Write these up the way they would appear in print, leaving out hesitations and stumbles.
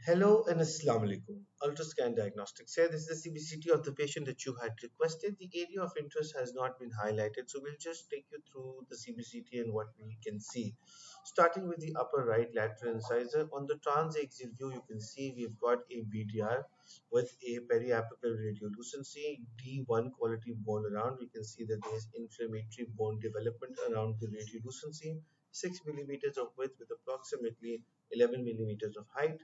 Hello and Assalamu alaikum. Ultrascan Diagnostics here. This is the CBCT of the patient that you had requested. The area of interest has not been highlighted, so we'll just take you through the CBCT and what we can see. Starting with the upper right lateral incisor, on the transaxial view, you can see we've got a BDR with a periapical radiolucency, D1 quality bone around. We can see that there is inflammatory bone development around the radiolucency, 6 millimeters of width with approximately 11 millimeters of height.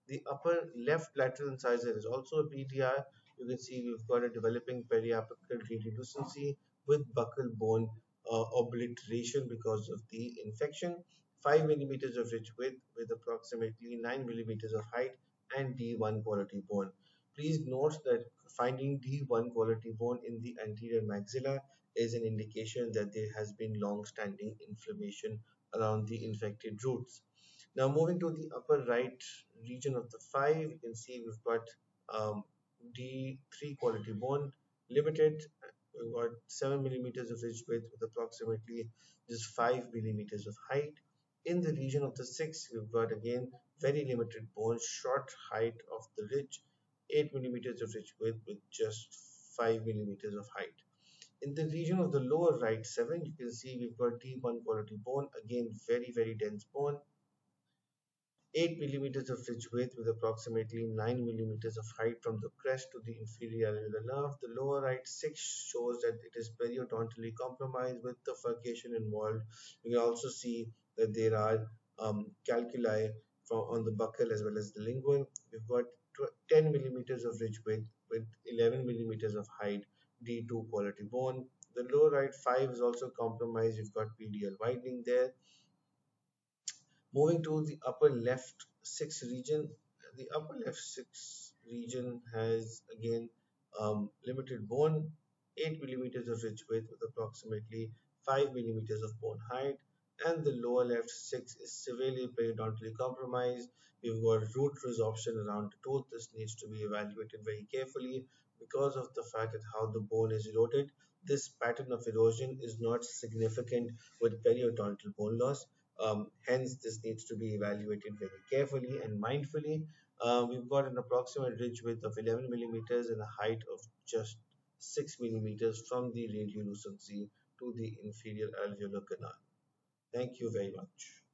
The upper left lateral incisor is also a PTR. You can see we've got a developing periapical radiolucency with buccal bone obliteration because of the infection. 5 millimeters of ridge width with approximately 9 millimeters of height and D1 quality bone. Please note that finding D1 quality bone in the anterior maxilla is an indication that there has been long-standing inflammation around the infected roots. Now moving to the upper right region of the 5, you can see we've got um, D3 quality bone limited. We've got 7 millimeters of ridge width with approximately just 5 millimeters of height. In the region of the 6, we've got again very limited bone, short height of the ridge, 8 millimeters of ridge width with just 5 millimeters of height. In the region of the lower right 7, you can see we've got D1 quality bone, again very dense bone, 8 millimeters of ridge width with approximately 9 millimeters of height from the crest to the inferior alveolar nerve. The lower right 6 shows that it is periodontally compromised with the furcation involved. You can also see that there are calculi on the buccal as well as the lingual. We've got 10 millimeters of ridge width with 11 millimeters of height, D2 quality bone. The lower right 5 is also compromised. You've got PDL widening there. Moving to the upper left 6 region, the upper left 6 region has again limited bone, 8 millimeters of ridge width with approximately 5 millimeters of bone height, and the lower left 6 is severely periodontally compromised. We've got root resorption around the tooth. This needs to be evaluated very carefully because of the fact that how the bone is eroded. This pattern of erosion is not significant with periodontal bone loss. Hence, this needs to be evaluated very carefully and mindfully. We've got an approximate ridge width of 11 millimeters and a height of just 6 millimeters from the radiolucency to the inferior alveolar canal. Thank you very much.